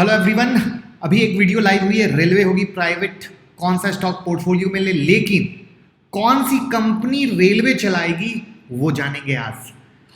Hello everyone. अभी एक video live हुई है, रेलवे होगी प्राइवेट, कौन सा स्टॉक पोर्टफोलियो में ले, लेकिन कौन सी कंपनी रेलवे चलाएगी वो जानेंगे आज।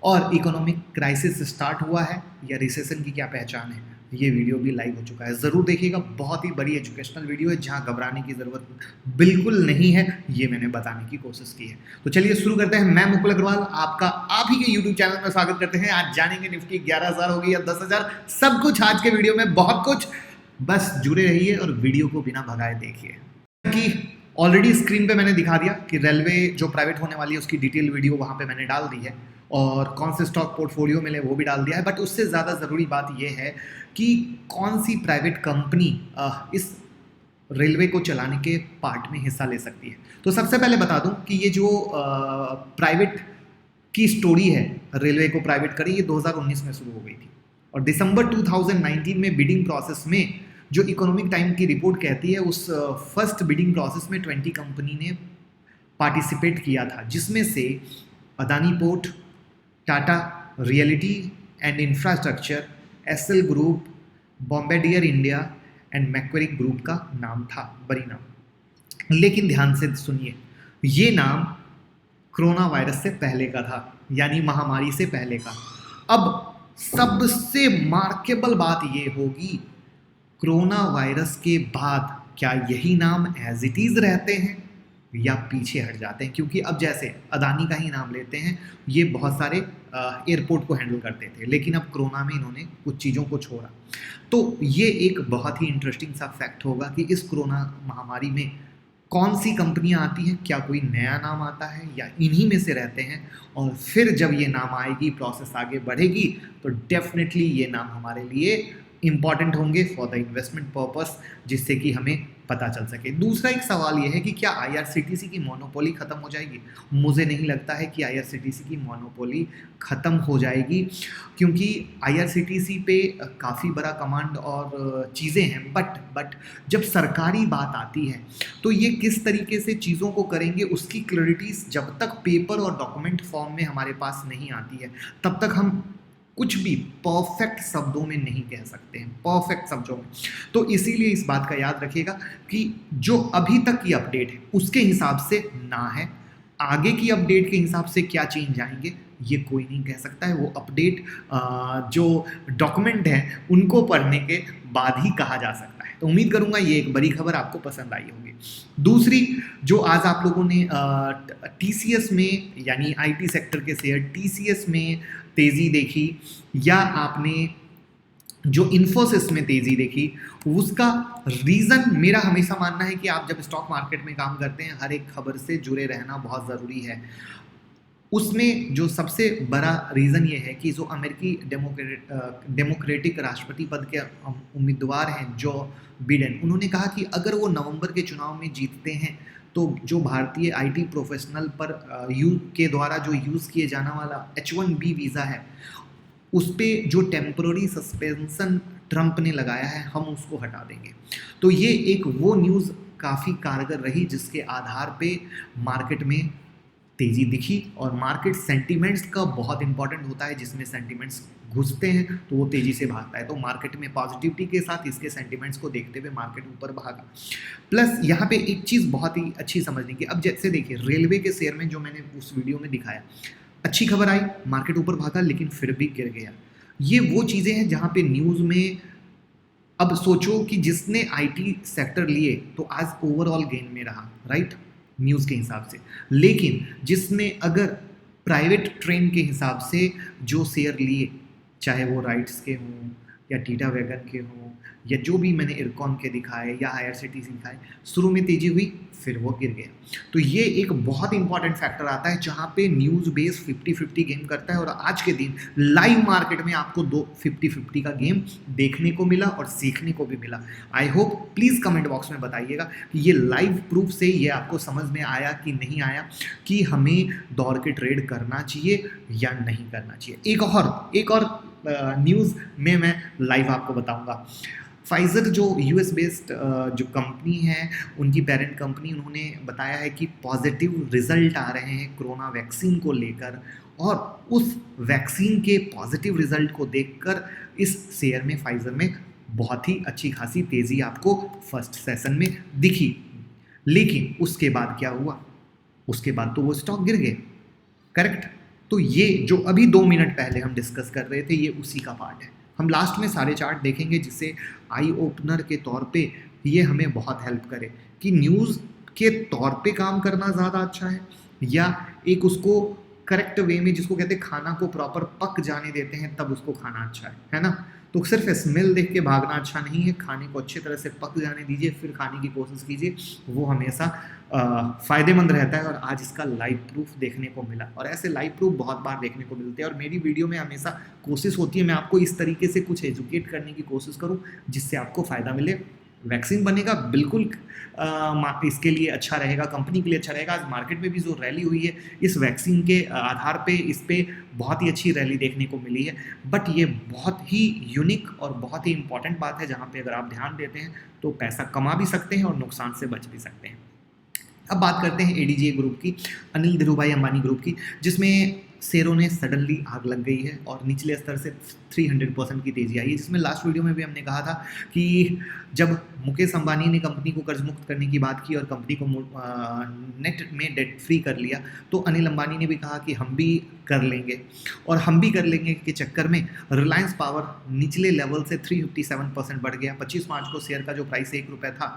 और इकोनॉमिक क्राइसिस स्टार्ट हुआ है या रिसेशन की क्या पहचान है, ये वीडियो भी लाइव हो चुका है, ज़रूर देखिएगा। बहुत ही बड़ी एजुकेशनल वीडियो है जहाँ घबराने की ज़रूरत बिल्कुल नहीं है, ये मैंने बताने की कोशिश की है। तो चलिए शुरू करते हैं। मैं मुकुल अग्रवाल आपका आप ही के यूट्यूब चैनल में स्वागत करते हैं। आज जानेंगे निफ्टी 11,000 होगी या 10,000, सब कुछ आज के वीडियो में, बहुत कुछ। बस जुड़े रहिए और वीडियो को बिना भगाए देखिए। कि ऑलरेडी स्क्रीन पे मैंने दिखा दिया कि रेलवे जो प्राइवेट होने वाली है उसकी डिटेल वीडियो वहाँ पे मैंने डाल दी है, और कौन से स्टॉक पोर्टफोलियो मिले वो भी डाल दिया है। बट उससे ज़्यादा ज़रूरी बात ये है कि कौन सी प्राइवेट कंपनी इस रेलवे को चलाने के पार्ट में हिस्सा ले सकती है। तो सबसे पहले बता दूं कि ये जो प्राइवेट की स्टोरी है, रेलवे को प्राइवेट करी, ये 2019 में शुरू हो गई थी, और दिसंबर 2019 में बिडिंग प्रोसेस में जो इकोनॉमिक टाइम की रिपोर्ट कहती है, उस फर्स्ट बिडिंग प्रोसेस में 20 कंपनी ने पार्टिसिपेट किया था, जिसमें से Adani port, Tata realty and infrastructure, SL group, Bombardier India and Macquarie group का नाम था, बड़ी नाम। लेकिन ध्यान से सुनिए, ये नाम कोरोना वायरस से पहले का था, यानी महामारी से पहले का। अब सबसे मार्केबल बात ये होगी, कोरोना वायरस के बाद क्या यही नाम एज इट इज रहते हैं या पीछे हट जाते हैं? क्योंकि अब जैसे अदानी का ही नाम लेते हैं, ये बहुत सारे एयरपोर्ट को हैंडल करते थे, लेकिन अब कोरोना में इन्होंने कुछ चीज़ों को छोड़ा। तो ये एक बहुत ही इंटरेस्टिंग सा फैक्ट होगा कि इस कोरोना महामारी में कौन सी कंपनियां आती हैं, क्या कोई नया नाम आता है या इन्हीं में से रहते हैं। और फिर जब ये नाम आएगी, प्रोसेस आगे बढ़ेगी, तो डेफिनेटली ये नाम हमारे लिए इंपॉर्टेंट होंगे फॉर द इन्वेस्टमेंट पर्पस, जिससे कि हमें पता चल सके। दूसरा एक सवाल ये है कि क्या आईआरसीटीसी की मोनोपोली ख़त्म हो जाएगी? मुझे नहीं लगता है कि आईआरसीटीसी की मोनोपोली ख़त्म हो जाएगी, क्योंकि आईआरसीटीसी पे काफ़ी बड़ा कमांड और चीज़ें हैं। बट जब सरकारी बात आती है तो ये किस तरीके से चीज़ों को करेंगे, उसकी क्लैरिटीज जब तक पेपर और डॉक्यूमेंट फॉर्म में हमारे पास नहीं आती है, तब तक हम कुछ भी परफेक्ट शब्दों में नहीं कह सकते हैं, परफेक्ट शब्दों में। तो इसीलिए इस बात का याद रखिएगा कि जो अभी तक की अपडेट है उसके हिसाब से ना है, आगे की अपडेट के हिसाब से क्या चेंज आएंगे ये कोई नहीं कह सकता है। वो अपडेट जो डॉक्यूमेंट है उनको पढ़ने के बाद ही कहा जा सकता है। तो उम्मीद करूंगा ये एक बड़ी खबर आपको पसंद आई होगी। दूसरी, जो आज आप लोगों ने टीसीएस में, यानी आईटी सेक्टर के शेयर टीसीएस में तेज़ी देखी, या आपने जो इन्फोसिस में तेज़ी देखी, उसका रीज़न मेरा हमेशा मानना है कि आप जब स्टॉक मार्केट में काम करते हैं, हर एक खबर से जुड़े रहना बहुत ज़रूरी है। उसमें जो सबसे बड़ा रीज़न ये है कि जो अमेरिकी डेमोक्रेटिक राष्ट्रपति पद के उम्मीदवार हैं जो बिडेन, उन्होंने कहा कि अगर वो नवंबर के चुनाव में जीतते हैं तो जो भारतीय आईटी प्रोफेशनल पर के द्वारा जो यूज़ किए जाने वाला H1B वीज़ा है, उस पर जो टेम्पररी सस्पेंशन ट्रंप ने लगाया है, हम उसको हटा देंगे। तो ये एक वो न्यूज़ काफ़ी कारगर रही जिसके आधार पे मार्केट में तेज़ी दिखी। और मार्केट सेंटिमेंट्स का बहुत इंपॉर्टेंट होता है, जिसमें सेंटिमेंट्स घुसते हैं तो वो तेज़ी से भागता है। तो मार्केट में पॉजिटिविटी के साथ इसके सेंटिमेंट्स को देखते हुए मार्केट ऊपर भागा। प्लस यहाँ पे एक चीज़ बहुत ही अच्छी समझने की, अब जैसे देखिए रेलवे के शेयर में जो मैंने उस वीडियो में दिखाया, अच्छी खबर आई, मार्केट ऊपर भागा, लेकिन फिर भी गिर गया। ये वो चीज़ें हैं जहाँ पे न्यूज़ में, अब सोचो कि जिसने आईटी सेक्टर लिए तो आज ओवरऑल गेन में रहा, राइट, न्यूज़ के हिसाब से। लेकिन जिसने अगर प्राइवेट ट्रेन के हिसाब से जो शेयर लिए, चाहे वो राइट्स के हों या टीटा वैगन के हों या जो भी मैंने इरकॉन के दिखाए या आईआरसीटीसी दिखाए, शुरू में तेज़ी हुई फिर वो गिर गया। तो ये एक बहुत इंपॉर्टेंट फैक्टर आता है जहाँ पे न्यूज़ बेस 50-50 गेम करता है। और आज के दिन लाइव मार्केट में आपको 50-50 का गेम देखने को मिला और सीखने को भी मिला। I hope, please comment box में बताइएगा कि ये लाइव प्रूफ से ये आपको समझ में आया कि नहीं आया, कि हमें दौड़ के ट्रेड करना चाहिए या नहीं करना चाहिए। एक और न्यूज़ में मैं लाइव आपको बताऊंगा। फाइज़र जो यूएस बेस्ड जो कंपनी है, उनकी पेरेंट कंपनी, उन्होंने बताया है कि पॉजिटिव रिजल्ट आ रहे हैं कोरोना वैक्सीन को लेकर, और उस वैक्सीन के पॉजिटिव रिजल्ट को देखकर इस शेयर में, फाइज़र में बहुत ही अच्छी खासी तेज़ी आपको फर्स्ट सेशन में दिखी, लेकिन उसके बाद क्या हुआ, उसके बाद तो वो स्टॉक गिर गए, करेक्ट। तो ये जो अभी 2 मिनट पहले हम डिस्कस कर रहे थे, ये उसी का पार्ट है। हम लास्ट में सारे चार्ट देखेंगे जिससे आई ओपनर के तौर पे ये हमें बहुत हेल्प करे कि न्यूज़ के तौर पे काम करना ज़्यादा अच्छा है या एक उसको करेक्ट वे में, जिसको कहते हैं खाना को प्रॉपर पक जाने देते हैं तब उसको खाना अच्छा है ना। तो सिर्फ स्मेल देख के भागना अच्छा नहीं है, खाने को अच्छी तरह से पक जाने दीजिए, फिर खाने की कोशिश कीजिए, वो हमेशा फ़ायदेमंद रहता है। और आज इसका लाइव प्रूफ देखने को मिला, और ऐसे लाइव प्रूफ बहुत बार देखने को मिलते हैं। और मेरी वीडियो में हमेशा कोशिश होती है मैं आपको इस तरीके से कुछ एजुकेट करने की कोशिश करूँ जिससे आपको फ़ायदा मिले। वैक्सीन बनेगा बिल्कुल इसके लिए अच्छा रहेगा, कंपनी के लिए अच्छा रहेगा। आज मार्केट में भी जो रैली हुई है इस वैक्सीन के आधार पे, इस पे बहुत ही अच्छी रैली देखने को मिली है। बट ये बहुत ही यूनिक और बहुत ही इंपॉर्टेंट बात है जहाँ पे अगर आप ध्यान देते हैं तो पैसा कमा भी सकते हैं और नुकसान से बच भी सकते हैं। अब बात करते हैं एडीजे ग्रुप की, अनिल धीरूभाई अंबानी ग्रुप की, जिसमें शेयरों ने सडनली आग लग गई है और निचले स्तर से 300% की तेज़ी आई है। जिसमें लास्ट वीडियो में भी हमने कहा था कि जब मुकेश अंबानी ने कंपनी को कर्ज मुक्त करने की बात की और कंपनी को नेट में डेट फ्री कर लिया, तो अनिल अंबानी ने भी कहा कि हम भी कर लेंगे, और हम भी कर लेंगे के चक्कर में रिलायंस पावर निचले लेवल से 357% बढ़ गया। 25 मार्च को शेयर का जो प्राइस 1 रुपये था,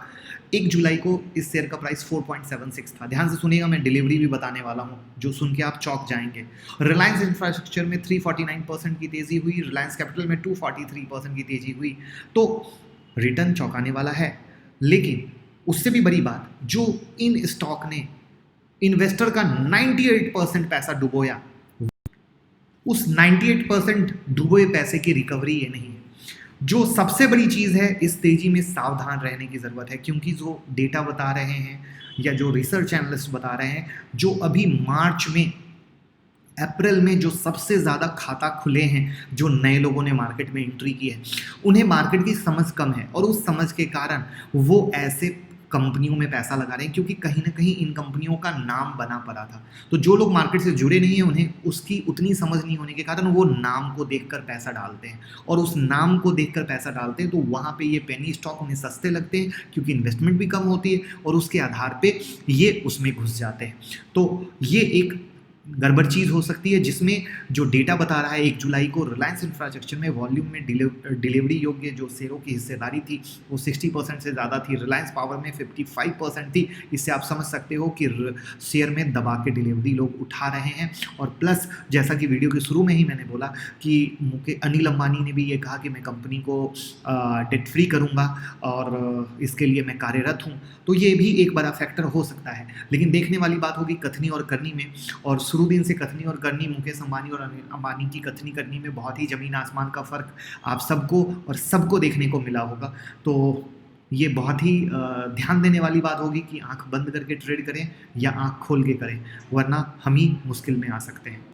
1 जुलाई को इस शेयर का प्राइस 4.76 था। ध्यान से सुनिएगा, मैं डिलीवरी भी बताने वाला हूँ जो सुन के आप चौंक जाएंगे। रिलायंस इंफ्रास्ट्रक्चर में 349% की तेज़ी हुई, रिलायंस कैपिटल में 243% की तेज़ी हुई। तो रिटर्न चौंकाने वाला है, लेकिन उससे भी बड़ी बात, जो इन स्टॉक ने इन्वेस्टर का 98% पैसा डुबोया, उस 98% डुबोए पैसे की रिकवरी ये नहीं है। जो सबसे बड़ी चीज़ है, इस तेज़ी में सावधान रहने की ज़रूरत है, क्योंकि जो डेटा बता रहे हैं या जो रिसर्च एनालिस्ट बता रहे हैं, जो अभी मार्च में, अप्रैल में जो सबसे ज़्यादा खाता खुले हैं, जो नए लोगों ने मार्केट में एंट्री की है, उन्हें मार्केट की समझ कम है और उस समझ के कारण वो ऐसे कंपनियों में पैसा लगा रहे हैं क्योंकि कहीं ना कहीं इन कंपनियों का नाम बना पड़ा था। तो जो लोग मार्केट से जुड़े नहीं हैं, उन्हें उसकी उतनी समझ नहीं होने के कारण वो नाम को देखकर पैसा डालते हैं, और उस नाम को देखकर पैसा डालते हैं तो वहाँ पे ये पेनी स्टॉक उन्हें सस्ते लगते हैं क्योंकि इन्वेस्टमेंट भी कम होती है, और उसके आधार पे ये उसमें घुस जाते हैं। तो ये एक गड़बड़ चीज़ हो सकती है, जिसमें जो डेटा बता रहा है 1 जुलाई को रिलायंस इंफ्रास्ट्रक्चर में वॉल्यूम में डिलीवरी योग्य जो शेयरों की हिस्सेदारी थी वो 60% से ज़्यादा थी, रिलायंस पावर में 55% थी। इससे आप समझ सकते हो कि शेयर में दबा के डिलीवरी लोग उठा रहे हैं। और प्लस जैसा कि वीडियो के शुरू में ही मैंने बोला कि अनिल अंबानी ने भी ये कहा कि मैं कंपनी को डेट फ्री करूँगा और इसके लिए मैं कार्यरत हूँ, तो ये भी एक बड़ा फैक्टर हो सकता है। लेकिन देखने वाली बात होगी कथनी और करनी में, और शुरू दिन से कथनी और करनी, मुकेश अंबानी और अनिल अंबानी की कथनी करनी में बहुत ही ज़मीन आसमान का फ़र्क आप सबको और सबको देखने को मिला होगा। तो ये बहुत ही ध्यान देने वाली बात होगी कि आंख बंद करके ट्रेड करें या आंख खोल के करें, वरना हम ही मुश्किल में आ सकते हैं।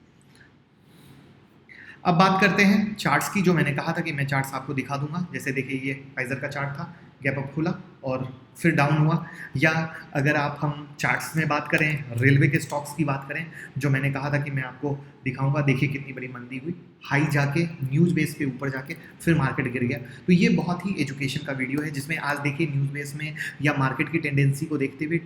अब बात करते हैं चार्ट्स की, जो मैंने कहा था कि मैं चार्ट्स आपको दिखा दूंगा। जैसे देखिए, ये फाइजर का चार्ट था, गैप अप खुला और फिर डाउन हुआ। या अगर हम चार्ट्स में बात करें, रेलवे के स्टॉक्स की बात करें, जो मैंने कहा था कि मैं आपको दिखाऊंगा, देखिए कितनी बड़ी मंदी हुई, हाई जाके न्यूज़ बेस पे ऊपर जाके फिर मार्केट गिर गया। तो ये बहुत ही एजुकेशन का वीडियो है, जिसमें आज देखिए न्यूज़ बेस में या मार्केट की टेंडेंसी को देखते हुए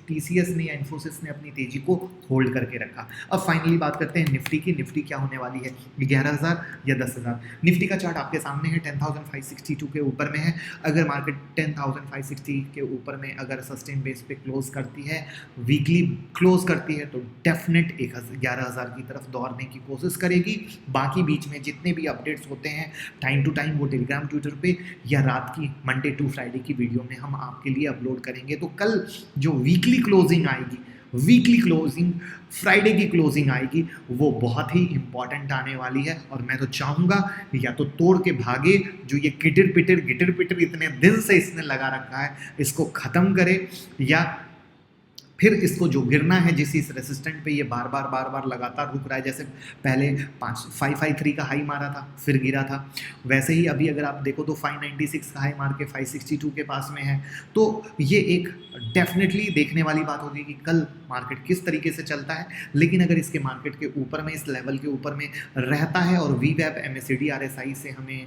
TCS ने या इन्फोसिस ने अपनी तेज़ी को होल्ड करके रखा। अब फाइनली बात करते हैं निफ्टी की। निफ्टी क्या होने वाली है, 11,000 या 10,000। निफ्टी का चार्ट आपके सामने है, 10,562 के ऊपर में है। अगर मार्केट 10,560 के ऊपर में अगर सस्टेन बेस पे क्लोज करती है, वीकली क्लोज करती है, तो डेफिनेट 11,000 की तरफ दौड़ने की कोशिश करेगी। बाकी बीच में जितने भी अपडेट्स होते हैं टाइम टू टाइम, वो टेलीग्राम, ट्विटर पे या रात की मंडे टू फ्राइडे की वीडियो में हम आपके लिए अपलोड करेंगे। तो कल जो वीकली क्लोजिंग आएगी, वीकली क्लोजिंग, फ्राइडे की क्लोजिंग आएगी, वो बहुत ही इंपॉर्टेंट आने वाली है। और मैं तो चाहूँगा या तो तोड़ के भागे, जो ये गिटर पिटर इतने दिन से इसने लगा रखा है, इसको ख़त्म करे, या फिर इसको जो गिरना है जिस इस रेसिस्टेंट पे ये बार बार लगातार रुक रहा है, जैसे पहले 553 का हाई मारा था फिर गिरा था, वैसे ही अभी अगर आप देखो तो 596 का हाई मार के 562 के पास में है। तो ये एक डेफिनेटली देखने वाली बात होगी कि कल मार्केट किस तरीके से चलता है, लेकिन अगर इसके मार्केट के ऊपर में, इस लेवल के ऊपर में रहता है और वीवैप MACD RSI से हमें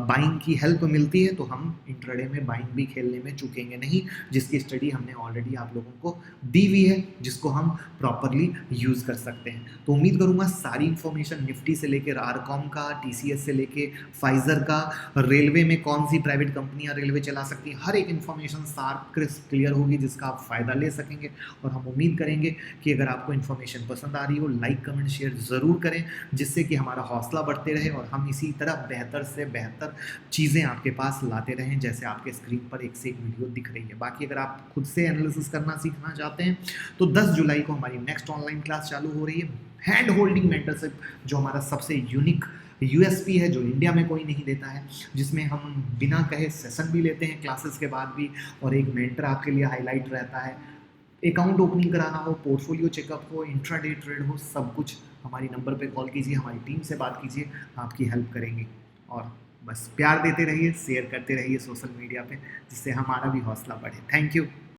बाइंग की हेल्प मिलती है, तो हम इंट्राडे में बाइंग भी खेलने में चूकेंगे नहीं, जिसकी स्टडी हमने ऑलरेडी आप लोगों को दी हुई है, जिसको हम प्रॉपरली यूज़ कर सकते हैं। तो उम्मीद करूंगा सारी इन्फॉर्मेशन निफ्टी से लेकर आरकॉम का, TCS से लेके फाइजर का, रेलवे में कौन सी प्राइवेट कंपनियां रेलवे चला सकती हैं, हर एक इन्फॉर्मेशन शार्प क्रिस्प क्लियर होगी, जिसका आप फ़ायदा ले सकेंगे। और हम उम्मीद करेंगे कि अगर आपको इन्फॉर्मेशन पसंद आ रही हो, लाइक कमेंट शेयर ज़रूर करें, जिससे कि हमारा हौसला बढ़ते रहे और हम इसी तरह बेहतर से बेहतर चीज़ें आपके पास लाते रहें, जैसे आपके स्क्रीन पर एक से एक वीडियो दिख रही है। बाकी अगर आप खुद से एनालिसिस करना सीखना चाहते हैं तो 10 जुलाई को हमारी नेक्स्ट ऑनलाइन क्लास चालू हो रही है, हैंड होल्डिंग मेंटरशिप, जो हमारा सबसे यूनिक USP है, जो इंडिया में कोई नहीं देता है, जिसमें हम बिना कहे सेशन भी लेते हैं क्लासेस के बाद भी, और एक मेंटर आपके लिए हाईलाइट रहता है। अकाउंट ओपनिंग कराना हो, पोर्टफोलियो चेकअप हो, इंट्राडे ट्रेड हो, सब कुछ हमारी नंबर पे कॉल कीजिए, हमारी टीम से बात कीजिए, आपकी हेल्प करेंगे। और बस प्यार देते रहिए, शेयर करते रहिए सोशल मीडिया पे, जिससे हमारा भी हौसला बढ़े। Thank you.